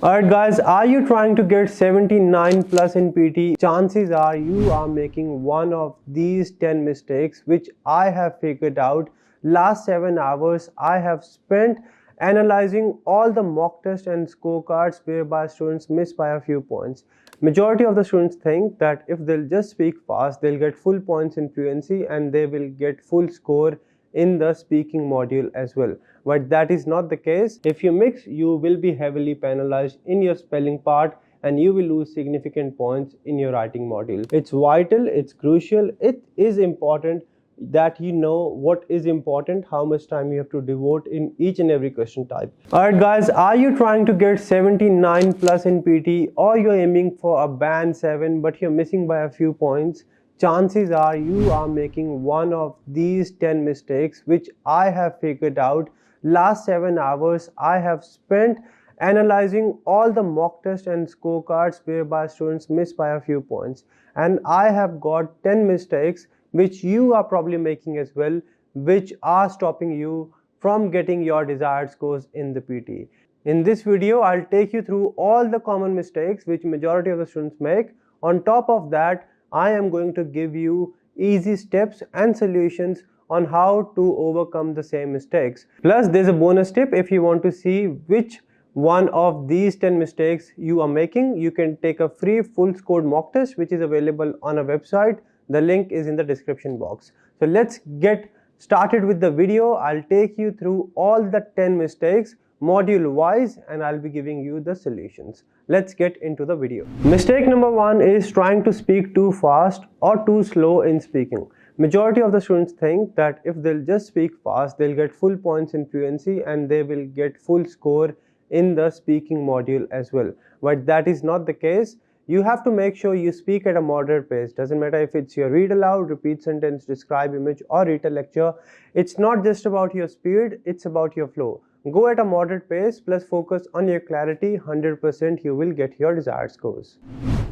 Alright guys, are you trying to get 79 plus in PT? Chances are you are making one of these 10 mistakes which I have figured out. Last 7 hours I have spent analyzing all the mock tests and scorecards whereby students miss by a few points. Majority of the students think that if they'll just speak fast, they'll get full points in fluency and they will get full score in the speaking module as well, but that is not the case. If you mix, you will be heavily penalized in your spelling part and you will lose significant points in your writing module. It's vital, it's crucial, it is important that you know what is important, how much time you have to devote in each and every question type. Alright guys, are you trying to get 79 plus in PT or you're aiming for a band 7 but you're missing by a few points? Chances are you are making one of these 10 mistakes which I have figured out. Last 7 hours I have spent analyzing all the mock tests and scorecards whereby students miss by a few points, and I have got 10 mistakes which you are probably making as well, which are stopping you from getting your desired scores in the PT. In this video I'll take you through all the common mistakes which majority of the students make. On top of that, I am going to give you easy steps and solutions on how to overcome the same mistakes. Plus, there's a bonus tip. If you want to see which one of these 10 mistakes you are making, you can take a free full scored mock test which is available on a website. The link is in the description box. So let's get started with the video. I'll take you through all the 10 mistakes module wise and I'll be giving you the solutions. Let's get into the video. Mistake number 1 is trying to speak too fast or too slow in speaking. Majority of the students think that if they'll just speak fast, they'll get full points in fluency and they will get full score in the speaking module as well. But that is not the case. You have to make sure you speak at a moderate pace. Doesn't matter if it's your read aloud, repeat sentence, describe image or read a lecture. It's not just about your speed, it's about your flow. Go at a moderate pace plus focus on your clarity. 100% you will get your desired scores.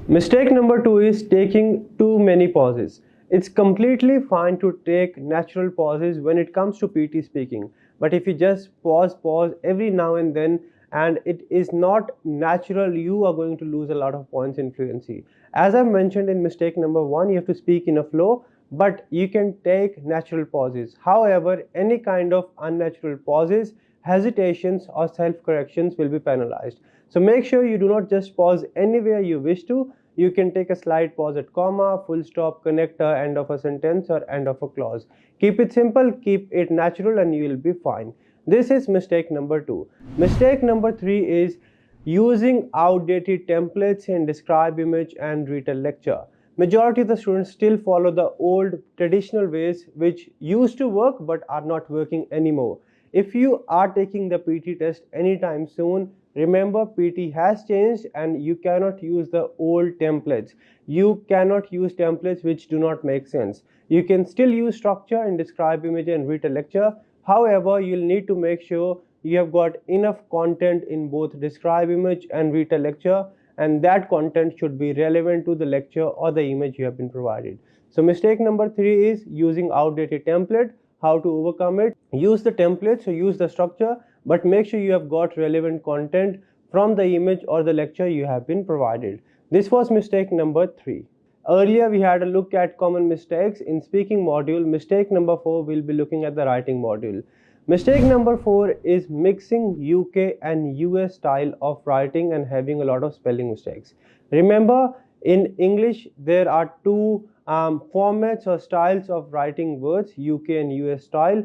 Mistake number 2 is taking too many pauses. It's completely fine to take natural pauses when it comes to PT speaking. But if you just pause every now and then and it is not natural, you are going to lose a lot of points in fluency. As I mentioned in mistake number 1, you have to speak in a flow, but you can take natural pauses. However, any kind of unnatural pauses, hesitations or self-corrections will be penalized. So make sure you do not just pause anywhere you wish to. You can take a slight pause at comma, full stop, connector, end of a sentence or end of a clause. Keep it simple, keep it natural and you will be fine. This is mistake number 2. Mistake number 3 is using outdated templates in describe image and read a lecture. Majority of the students still follow the old traditional ways which used to work but are not working anymore. If you are taking the PT test anytime soon, remember PT has changed and you cannot use the old templates. You cannot use templates which do not make sense. You can still use structure and describe image and read a lecture. However, you'll need to make sure you have got enough content in both describe image and read a lecture, and that content should be relevant to the lecture or the image you have been provided. So mistake number 3 is using outdated template. How to overcome it? Use the template, so use the structure, but make sure you have got relevant content from the image or the lecture you have been provided. This was mistake number 3. Earlier we had a look at common mistakes in speaking module. Mistake number 4 we'll be looking at the writing module. Mistake number 4 is mixing UK and US style of writing and having a lot of spelling mistakes. Remember, in English there are two formats or styles of writing words, UK and US style.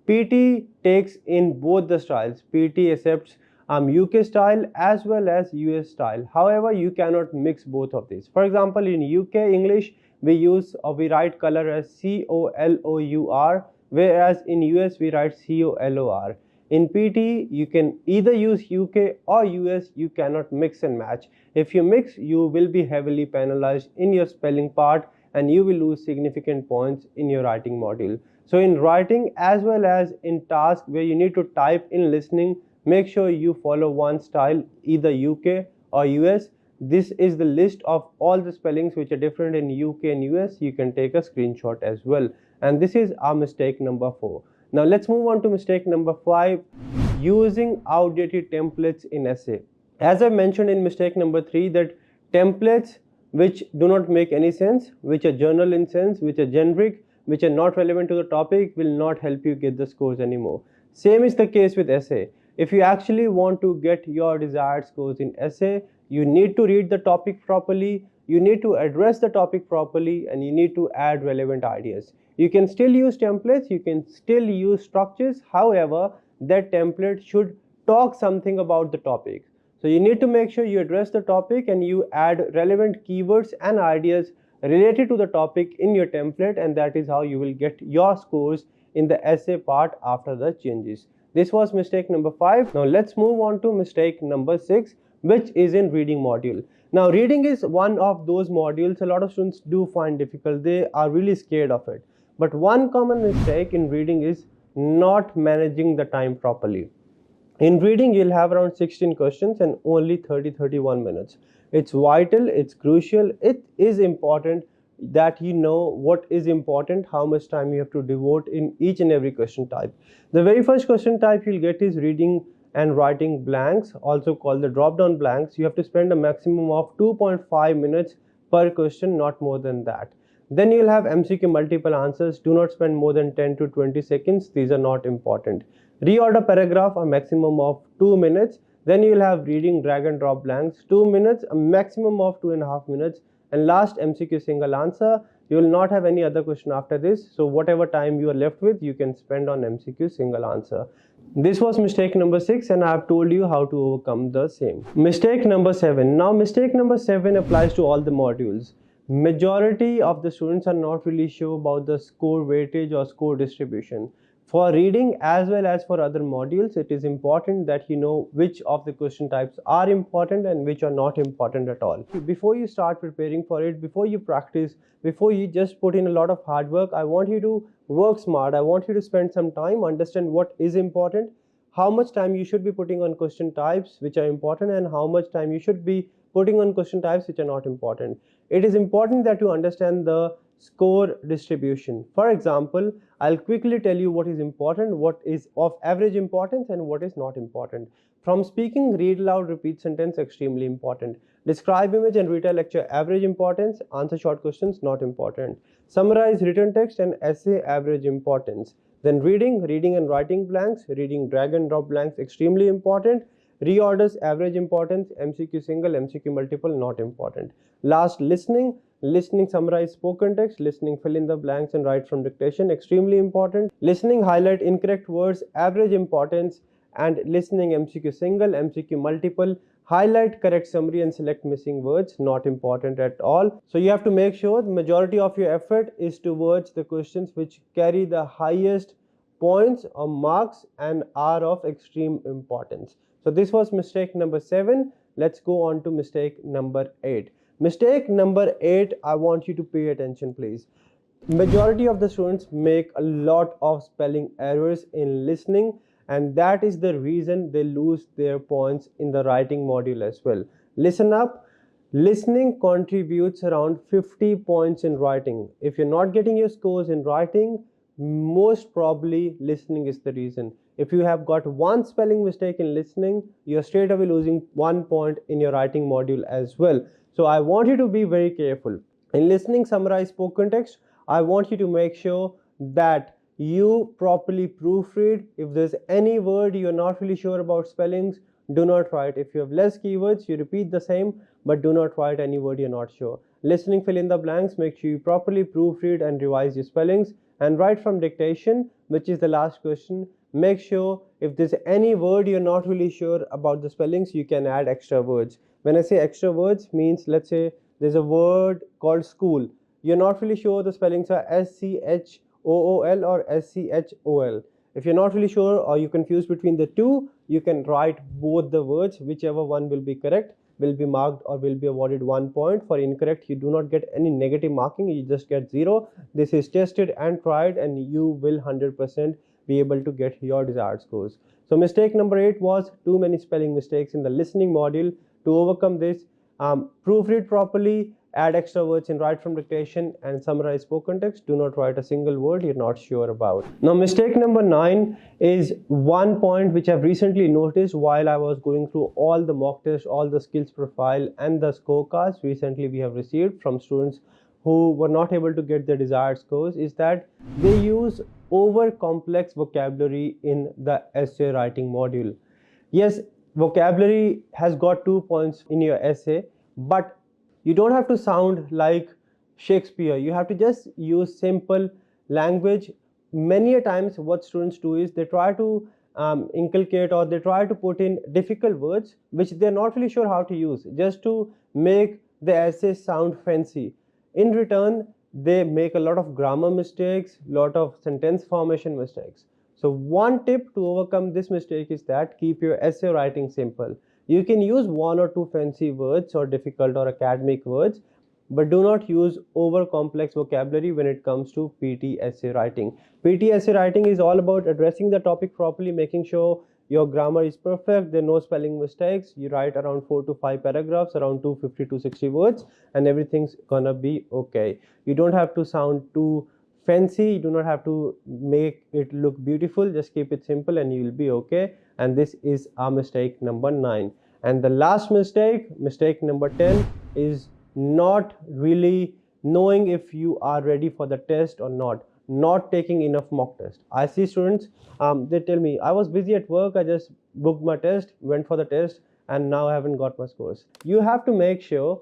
PT takes in both the styles. PT accepts UK style as well as US style. However, you cannot mix both of these. For example, in UK English we use or we write color as COLOUR, whereas in US we write COLOR. In PT you can either use UK or US. You cannot mix and match. If you mix, you will be heavily penalized in your spelling part and you will lose significant points in your writing module. So in writing as well as in task where you need to type in listening, make sure you follow one style, either UK or US. This is the list of all the spellings which are different in UK and US. You can take a screenshot as well. And this is our mistake number 4. Now let's move on to mistake number 5, using outdated templates in essay. As I mentioned in mistake number 3, that templates which do not make any sense, which are general in sense, which are generic, which are not relevant to the topic, will not help you get the scores anymore. Same is the case with essay. If you actually want to get your desired scores in essay, you need to read the topic properly, you need to address the topic properly, and you need to add relevant ideas. You can still use templates, you can still use structures, however, that template should talk something about the topic. So you need to make sure you address the topic and you add relevant keywords and ideas related to the topic in your template, and that is how you will get your scores in the essay part after the changes. This was mistake number 5. Now let's move on to mistake number 6, which is in reading module. Now reading is one of those modules a lot of students do find difficult. They are really scared of it. But one common mistake in reading is not managing the time properly. In reading, you'll have around 16 questions and only 31 minutes. It's vital, it's crucial, it is important that you know what is important, how much time you have to devote in each and every question type. The very first question type you'll get is reading and writing blanks, also called the drop down blanks. You have to spend a maximum of 2.5 minutes per question, not more than that. Then you'll have MCQ multiple answers. Do not spend more than 10 to 20 seconds. These are not important. Reorder paragraph, a maximum of 2 minutes. Then you'll have reading drag and drop blanks, 2 minutes, a maximum of 2.5 minutes. And last, MCQ single answer. You will not have any other question after this. So whatever time you are left with, you can spend on MCQ single answer. This was mistake number 6, and I have told you how to overcome the same. Mistake number 7. Now mistake number 7 applies to all the modules. Majority of the students are not really sure about the score weightage or score distribution. For reading as well as for other modules, it is important that you know which of the question types are important and which are not important at all. Before you start preparing for it, before you practice, before you just put in a lot of hard work, I want you to work smart. I want you to spend some time, understand what is important, how much time you should be putting on question types which are important, and how much time you should be putting on question types which are not important. It is important that you understand the score distribution. For example, I'll quickly tell you what is important, what is of average importance, and what is not important. From speaking, read aloud, repeat sentence, extremely important. Describe image and retell lecture, average importance. Answer short questions, not important. Summarize written text and essay, average importance. Then reading and writing blanks, reading drag and drop blanks, extremely important. Reorders, average importance. MCQ single, MCQ multiple, not important. Last, listening summarize spoken text, listening fill in the blanks and write from dictation, extremely important. Listening highlight incorrect words, average importance. And listening MCQ single, MCQ multiple, highlight correct summary and select missing words, not important at all. So you have to make sure the majority of your effort is towards the questions which carry the highest points or marks and are of extreme importance. So this was mistake number 7. Let's go on to mistake number 8. Mistake number 8, I want you to pay attention, please. Majority of the students make a lot of spelling errors in listening, and that is the reason they lose their points in the writing module as well. Listen up. Listening contributes around 50 points in writing. If you're not getting your scores in writing, most probably listening is the reason. If you have got one spelling mistake in listening, you're straight away losing 1 point in your writing module as well. So I want you to be very careful. In listening, summarize spoken text, I want you to make sure that you properly proofread. If there's any word you're not really sure about spellings, do not write. If you have less keywords, you repeat the same, but do not write any word you're not sure. Listening, fill in the blanks, make sure you properly proofread and revise your spellings. And write from dictation, which is the last question. Make sure if there's any word you're not really sure about the spellings, you can add extra words. When I say extra words, means let's say there's a word called school. You're not really sure the spellings are SCHOOL or SCHOL. If you're not really sure or you're confused between the two, you can write both the words. Whichever one will be correct will be marked or will be awarded 1 point. For incorrect, you do not get any negative marking, you just get 0. This is tested and tried, and you will 100% be able to get your desired scores. So mistake number 8 was too many spelling mistakes in the listening module. To overcome this, proofread properly, add extra words in right from dictation, and summarize spoken text. Do not write a single word you're not sure about. Now, mistake number 9 is one point which I've recently noticed while I was going through all the mock tests, all the skills profile, and the scorecards recently we have received from students who were not able to get their desired scores, is that they use over complex vocabulary in the essay writing module. Yes, vocabulary has got 2 points in your essay, but you don't have to sound like Shakespeare. You have to just use simple language. Many a times what students do is they try to inculcate, or they try to put in difficult words which they're not really sure how to use, just to make the essay sound fancy. In return, they make a lot of grammar mistakes, lot of sentence formation mistakes. So one tip to overcome this mistake is that keep your essay writing simple. You can use one or two fancy words or difficult or academic words, but do not use over complex vocabulary when it comes to PT essay writing. PT essay writing is all about addressing the topic properly, making sure your grammar is perfect, there are no spelling mistakes. You write around 4 to 5 paragraphs, around 250 to 60 words, and everything's gonna be okay. You don't have to sound too fancy, you do not have to make it look beautiful, just keep it simple and you will be okay. And this is our mistake number 9. And the last mistake number 10, is not really knowing if you are ready for the test or not taking enough mock test. I see students, they tell me, I was busy at work, I just booked my test, went for the test, and now I haven't got my scores. You have to make sure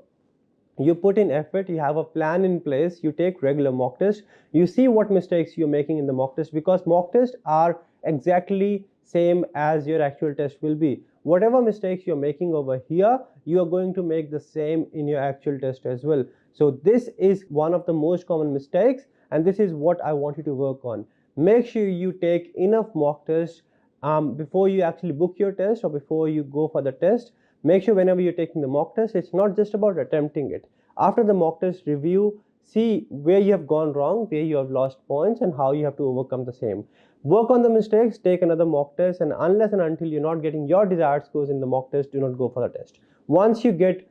you put in effort, you have a plan in place, you take regular mock tests, you see what mistakes you're making in the mock test, because mock tests are exactly same as your actual test will be. Whatever mistakes you're making over here, you are going to make the same in your actual test as well. So this is one of the most common mistakes, and this is what I want you to work on. Make sure you take enough mock tests before you actually book your test or before you go for the test. Make sure whenever you're taking the mock test, it's not just about attempting it. After the mock test review, see where you have gone wrong, where you have lost points, and how you have to overcome the same. Work on the mistakes, take another mock test, and unless and until you're not getting your desired scores in the mock test, do not go for the test. Once you get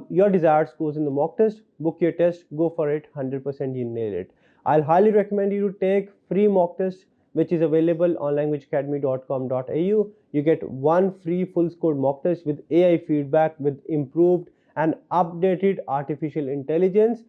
your desired scores in the mock test, book your test, go for it, 100% you nail it. I'll highly recommend you to take free mock test which is available on languageacademy.com.au. You get one free full score mock test with AI feedback, with improved and updated artificial intelligence,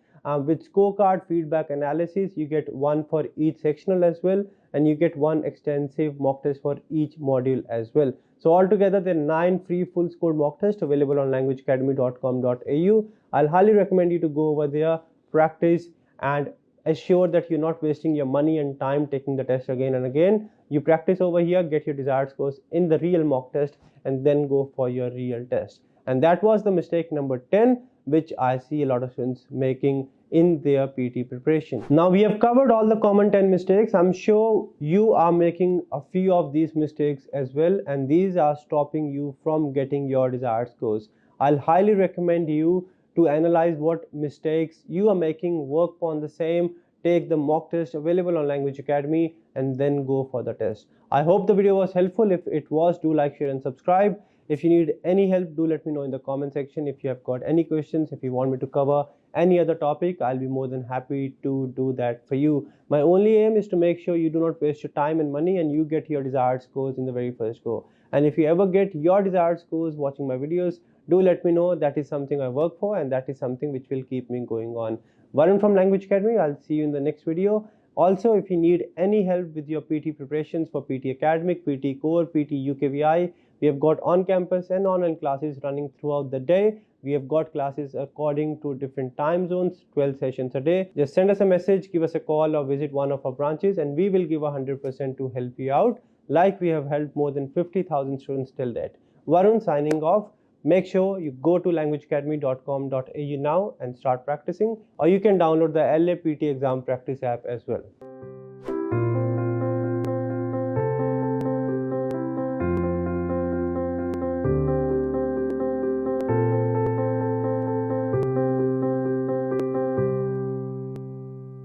with scorecard feedback analysis. You get one for each sectional as well, and you get one extensive mock test for each module as well. So altogether there are 9 free full score mock tests available on languageacademy.com.au. I'll highly recommend you to go over there, practice, and assure that you're not wasting your money and time taking the test again and again. You practice over here, get your desired scores in the real mock test, and then go for your real test. And that was the mistake number 10, which I see a lot of students making in their PT preparation. Now we have covered all the common 10 mistakes. I'm sure you are making a few of these mistakes as well, and these are stopping you from getting your desired scores. I'll highly recommend you to analyze what mistakes you are making, work on the same, take the mock test available on Language Academy, and then go for the test. I hope the video was helpful. If it was, do like, share, and subscribe. If you need any help, do let me know in the comment section. If you have got any questions, if you want me to cover any other topic, I'll be more than happy to do that for you. My only aim is to make sure you do not waste your time and money, and you get your desired scores in the very first go. And if you ever get your desired scores watching my videos, do let me know. That is something I work for, and that is something which will keep me going on. Varun from Language Academy. I'll see you in the next video. Also, if you need any help with your PT preparations for PT Academic, PT Core, PT UKVI, we have got on-campus and online classes running throughout the day. We have got classes according to different time zones, 12 sessions a day. Just send us a message, give us a call, or visit one of our branches, and we will give 100% to help you out, like we have helped more than 50,000 students till date. Varun signing off. Make sure you go to languageacademy.com.au now and start practicing, or you can download the LA PT exam practice app as well.